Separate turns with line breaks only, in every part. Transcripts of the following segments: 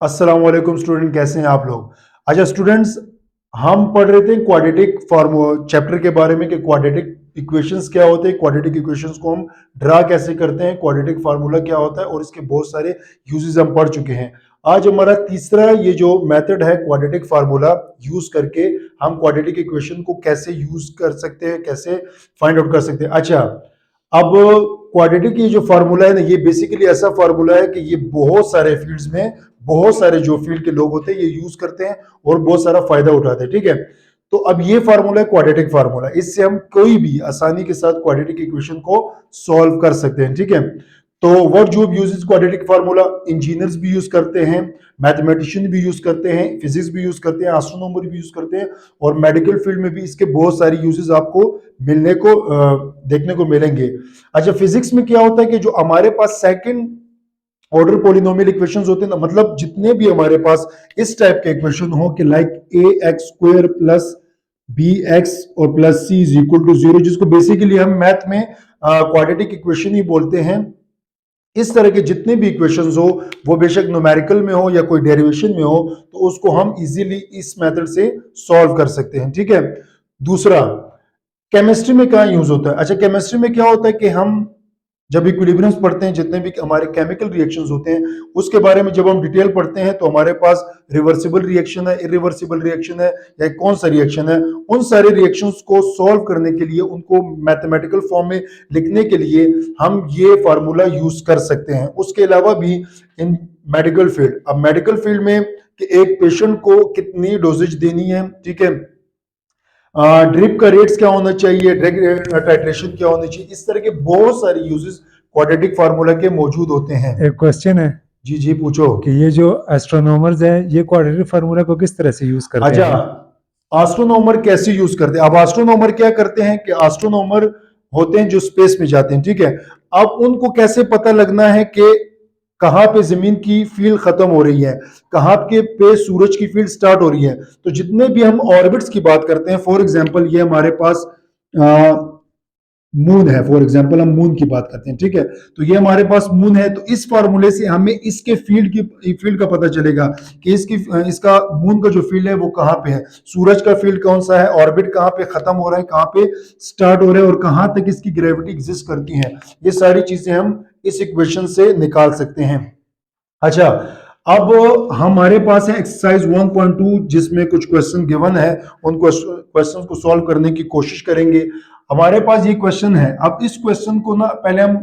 अस्सलाम वालेकुम स्टूडेंट, कैसे हैं आप लोग। अच्छा स्टूडेंट्स, हम पढ़ रहे थे क्वाड्रेटिक फॉर्मूला चैप्टर के बारे में कि क्वाड्रेटिक इक्वेशंस क्या होते हैं, क्वाड्रेटिक इक्वेशंस को हम ड्रा कैसे करते हैं, क्वाड्रेटिक फार्मूला क्या होता है और इसके बहुत सारे यूजेस हम पढ़ चुके हैं। आज हमारा तीसरा ये जो मेथड है क्वाड्रेटिक फार्मूला यूज करके हम क्वाड्रेटिक इक्वेशन को कैसे यूज कर सकते हैं, कैसे फाइंड आउट कर सकते हैं। अच्छा, अब क्वाड्रेटिक ये जो फार्मूला है ना, ये बेसिकली ऐसा फार्मूला है कि ये बहुत सारे फील्ड्स में, बहुत सारे जो फील्ड के लोग होते हैं ये यूज करते हैं और बहुत सारा फायदा उठाते हैं। ठीक है, तो अब ये फार्मूला है क्वाड्रेटिक फार्मूला, इससे हम कोई भी आसानी के साथ क्वाड्रेटिक इक्वेशन को सॉल्व कर सकते हैं। ठीक है, तो व्हाट जो यूजेस क्वाड्रेटिक फार्मूला, इंजीनियर्स भी यूज करते हैं, मैथमेटिशियन भी यूज करते हैं, फिजिक्स भी यूज करते हैं, एस्ट्रोनॉमर भी यूज करते हैं और मेडिकल फील्ड में भी इसके बहुत सारे यूजेस आपको मिलने को देखने को मिलेंगे। अच्छा, फिजिक्स में क्या होता है कि जो हमारे पास सेकंड ऑर्डर पॉलिनोमियल इक्वेशंस होते हैं ना, मतलब जितने भी हमारे पास इस टाइप के इक्वेशन हो कि like a X square plus B X और plus C is equal to zero, जिसको बेसिकली हम मैथ में क्वाड्रेटिक इक्वेशन ही बोलते हैं। इस तरह के जितने भी इक्वेशंस हो, वो बेशक न्यूमेरिकल में हो या कोई डेरिवेशन में हो, तो उसको हम इजीली इस मेथड से सॉल्व कर सकते हैं। ठीक है, दूसरा केमिस्ट्री में क्या यूज होता है। अच्छा, केमिस्ट्री में क्या होता है कि हम जब इक्विलिब्रियम्स पढ़ते हैं, जितने भी हमारे केमिकल रिएक्शंस होते हैं उसके बारे में जब हम डिटेल पढ़ते हैं, तो हमारे पास रिवर्सिबल रिएक्शन है, इरिवर्सिबल रिएक्शन है या कौन सा रिएक्शन है, उन सारे रिएक्शंस को सॉल्व करने के लिए, उनको मैथमेटिकल फॉर्म में लिखने के लिए हम ये फार्मूला यूज कर सकते हैं। उसके अलावा भी इन मेडिकल फील्ड, अब मेडिकल फील्ड में कि एक पेशेंट को कितनी डोजेज देनी है, ठीक है, ड्रिप का रेट्स क्या होना चाहिए, ड्रग टाइट्रेशन क्या होनी चाहिए, इस तरह के बहुत सारे यूजेस क्वाड्रेटिक फार्मूला के मौजूद होते हैं।
एक क्वेश्चन है
जी जी पूछो।
कि ये जो एस्ट्रोनॉमर्स हैं ये क्वाड्रेटिक फार्मूला को किस तरह से यूज करते
अच्छा,
हैं?
एस्ट्रोनॉमर कैसे यूज करते हैं। अब एस्ट्रोनॉमर क्या करते हैं कि एस्ट्रोनॉमर होते हैं जो स्पेस में जाते हैं। ठीक है, अब उनको कैसे पता लगना है कि कहां पे जमीन की फील्ड खत्म हो रही है, कहां पे सूरज की फील्ड स्टार्ट हो रही है। तो जितने भी हम ऑर्बिट्स की बात करते हैं, फॉर एग्जांपल ये हमारे पास मून है, फॉर एग्जांपल हम मून की बात करते हैं। ठीक है, तो ये हमारे पास मून है, तो इस फार्मूले से हमें इसके फील्ड का पता चलेगा कि इसका मून का जो फील्ड है वो कहां पे है, सूरज का फील्ड कौन सा है, ऑर्बिट कहां पे खत्म हो रहा है, कहां पे स्टार्ट हो रहा है और कहां तक इसकी ग्रेविटी एग्जिस्ट करती है। ये सारी चीजें हम इस इक्वेशन से निकाल सकते हैं। अच्छा, अब हमारे पास है एक्सरसाइज 1.2 जिसमें कुछ क्वेश्चन गिवन है, उन क्वेश्चन को सॉल्व करने की कोशिश करेंगे। हमारे पास ये क्वेश्चन है, अब इस क्वेश्चन को ना पहले हम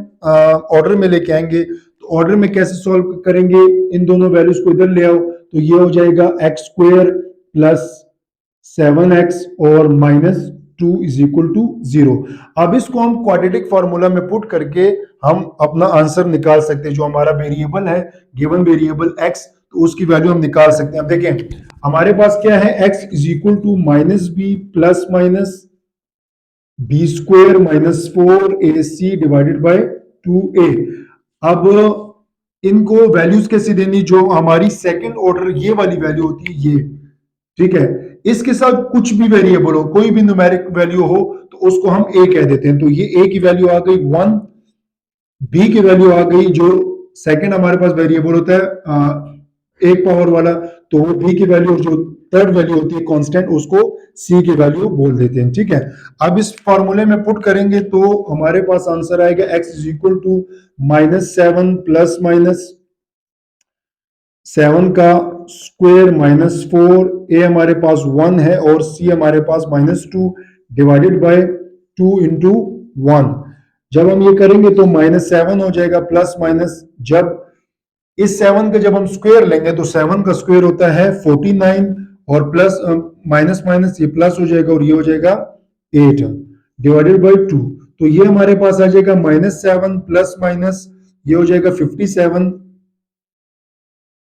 ऑर्डर में लेके आएंगे। तो ऑर्डर में कैसे सॉल्व करेंगे, इन दोनों वैल्यूज को इधर ले आओ, तो ये हो जाएगा एक्स स्क्वायर प्लस 7x और माइनस 2 इज इक्वल टू 0। अब इसको हम क्वाड्रेटिक फार्मूला में पुट करके हम अपना आंसर निकाल सकते हैं। जो हमारा वेरिएबल है, गिवन वेरिएबल x, तो उसकी वैल्यू हम निकाल सकते हैं। अब देखें हमारे पास क्या है, x is equal to minus B plus minus B square minus 4ac divided by 2a। अब इनको वैल्यूज कैसे देनी, जो हमारी सेकंड ऑर्डर ये वाली वैल्यू होती है ये, ठीक है, इसके साथ कुछ भी वेरिएबल हो, कोई भी न्यूमेरिक वैल्यू हो, तो उसको हम a कह देते हैं। तो ये a की वैल्यू आ गई 1, b की वैल्यू आ गई, जो सेकंड हमारे पास वेरिएबल होता है एक पावर वाला, तो वो b की वैल्यू, जो थर्ड वैल्यू होती है कांस्टेंट, उसको c की वैल्यू बोल देते हैं। ठीक है, अब इस फॉर्मूले में पुट करेंगे तो हमारे पास आंसर आएगा x is equal to -7 plus minus 7 का स्क्वायर माइनस 4, ए हमारे पास 1 है और सी हमारे पास -2 डिवाइडेड बाय 2 इंटू 1। जब हम ये करेंगे तो -7 हो जाएगा प्लस माइनस, जब इस 7 का जब हम स्क्वायर लेंगे तो 7 का स्क्वायर होता है 49 और प्लस माइनस माइनस ये प्लस हो जाएगा और ये हो जाएगा 8 डिवाइडेड बाय 2। तो ये हमारे पास आ जाएगा -7 प्लस माइनस, ये हो जाएगा 57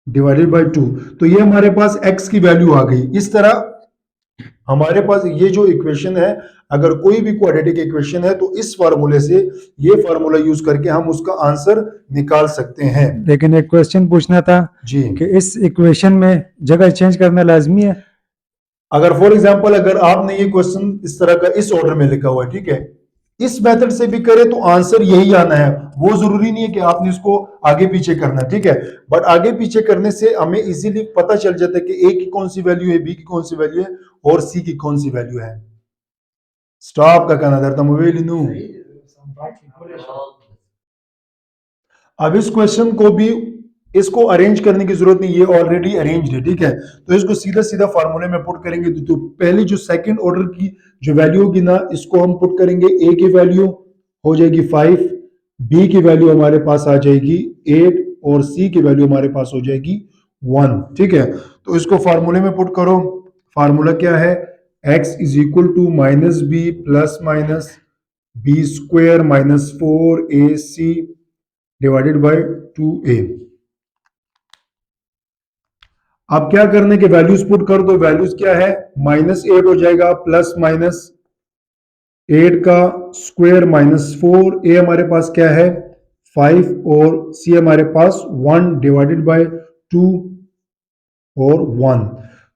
डिवाइडेड बाय 2। तो ये हमारे पास x की वैल्यू आ गई। इस तरह हमारे पास ये जो इक्वेशन है, अगर कोई भी क्वाड्रेटिक इक्वेशन है, तो इस फार्मूले से, ये फार्मूला यूज करके हम उसका आंसर निकाल सकते हैं।
लेकिन एक क्वेश्चन पूछना था
जी,
कि इस इक्वेशन में जगह चेंज करना लाजमी है?
अगर फॉर एग्जांपल अगर आपने ये क्वेश्चन इस तरह का इस ऑर्डर में लिखा हुआ है, ठीक है, इस मेथड से भी करें तो आंसर यही आना है। वो जरूरी नहीं है कि आपने इसको आगे पीछे करना है, ठीक है, बट आगे पीछे करने से हमें इजीली पता चल जाता है कि ए की कौन सी वैल्यू है, बी की कौन सी वैल्यू है और सी की कौन सी वैल्यू है। स्टॉप का कहना था मोबाइल इनू। अब इस क्वेश्चन को भी इसको अरेंज करने की जरूरत नहीं, ये ऑलरेडी अरेंज्ड है, ठीक है, तो इसको सीधा सीधा फार्मूले में पुट करेंगे। तो पहली जो सेकंड ऑर्डर की जो वैल्यू होगी ना, इसको हम पुट करेंगे। ए की वैल्यू हो जाएगी 5, बी की वैल्यू हमारे पास आ जाएगी 8 और सी की वैल्यू हमारे पास हो जाएगी 1, ठीक है। तो इसको फार्मूले में पुट करो। फार्मूला क्या है, x is equal to minus B plus minus B square minus 4ac divided by 2a। अब क्या करने के वैल्यूज पुट कर दो। वैल्यूज क्या है, -8 हो जाएगा प्लस माइनस 8 का स्क्वायर माइनस 4, ए हमारे पास क्या है 5 और सी हमारे पास 1 डिवाइडेड बाय 2 और 1।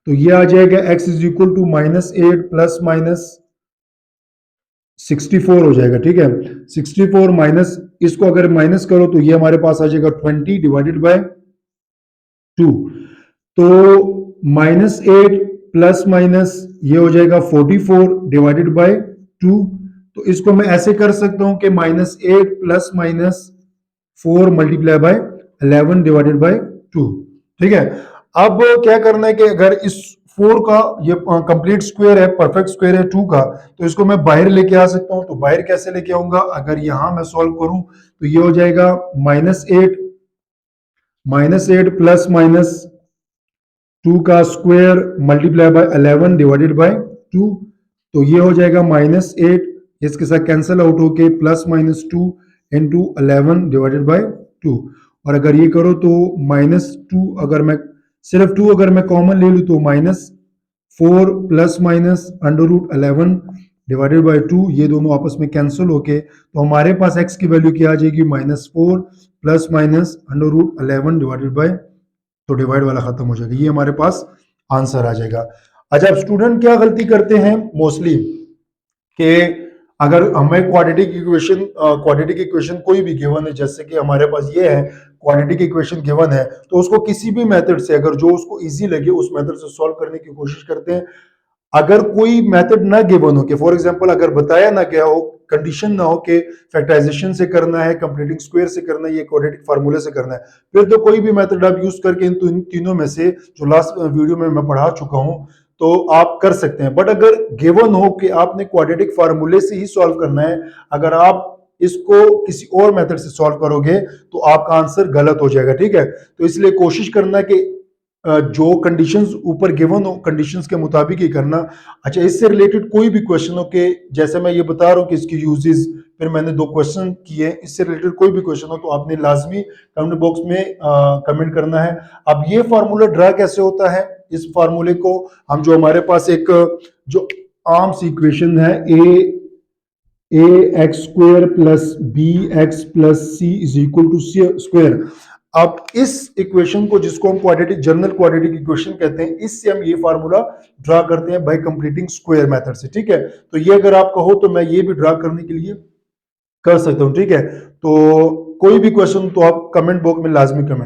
तो ये आ जाएगा x is equal to -8 plus minus 64 हो जाएगा, ठीक है। 64 माइनस, इसको अगर माइनस करो तो ये हमारे पास आ जाएगा 20 डिवाइडेड बाय 2। तो -8 प्लस माइनस ये हो जाएगा 44 डिवाइडेड बाय 2। तो इसको मैं ऐसे कर सकता हूं कि -8 plus minus 4 multiply by 11 divided by 2, ठीक है। अब क्या करना है कि अगर इस 4 का ये कंप्लीट स्क्वायर है, परफेक्ट स्क्वायर है 2 का, तो इसको मैं बाहर लेके आ सकता हूं। तो बाहर कैसे लेके आऊंगा, अगर यहां मैं सॉल्व करूं तो ये हो जाएगा -8 प्लस माइनस 2 का square multiply by 11 divided by 2। तो ये हो जाएगा -8, इसके साथ कैंसिल आउट होके plus minus 2 into 11 divided by 2। और अगर ये करो तो -2, अगर मैं सिर्फ 2 अगर मैं कॉमन ले लूं तो -4 प्लस माइनस √11 डिवाइडेड बाय 2, ये दोनों आपस में कैंसिल होके तो हमारे पास x की वैल्यू क्या आ जाएगी -4 प्लस माइनस √11 डिवाइडेड बाय, तो डिवाइड वाला खत्म हो जाएगा, ये हमारे पास आंसर आ जाएगा। अच्छा, अब स्टूडेंट क्या गलती करते हैं मोस्टली कि अगर हमें क्वाड्रेटिक इक्वेशन कोई भी गिवन है, जैसे कि हमारे पास ये है क्वाड्रेटिक इक्वेशन गिवन है, तो उसको किसी भी मेथड से, अगर जो उसको इजी लगे उस मेथड से सॉल्व करने की कोशिश करते हैं। अगर कोई मेथड ना गिवन हो कि फॉर एग्जांपल अगर बताया ना गया हो, कंडीशन ना हो कि फैक्टराइजेशन से करना है, कंप्लीटिंग स्क्वायर से करना है, ये क्वाड्रेटिक फार्मूले से करना है, फिर तो कोई भी मेथड आप यूज करके इन तीनों में से जो लास्ट वीडियो में मैं पढ़ा चुका हूं तो आप कर सकते हैं। बट अगर गिवन हो कि आपने क्वाड्रेटिक फार्मूले से ही सॉल्व करना है, अगर आप इसको किसी और मेथड से सॉल्व करोगे तो आपका आंसर गलत हो जाएगा, ठीक है। तो इसलिए कोशिश करना कि जो कंडीशंस ऊपर गिवन हो कंडीशंस के मुताबिक ही करना। अच्छा, इससे रिलेटेड कोई भी क्वेश्चन हो कि जैसे मैं ये बता रहा हूँ कि इसकी यूजेस, फिर मैंने 2 क्वेश्चन किए, इससे रिलेटेड कोई भी क्वेश्चन हो तो आपने लाजमी कमेंट बॉक्स में कमेंट करना है। अब ये फार्मूला ड्रा कैसे होता है, इस फार्मूले को हम, जो हमारे पास एक जो आम सी इक्वेशन है X square plus B X plus C is equal to C square. अब इस इक्वेशन को, जिसको हम क्वाड्रेटिक जनरल क्वाड्रेटिक इक्वेशन कहते हैं, इससे हम ये फार्मूला ड्रा करते हैं बाय कंप्लीटिंग स्क्वायर मेथड से, ठीक है। तो ये अगर आप कहो तो मैं ये भी ड्रा करने के लिए कर सकता हूं, ठीक है। तो कोई भी क्वेश्चन तो आप कमेंट बॉक्स में लाजमी कमेंट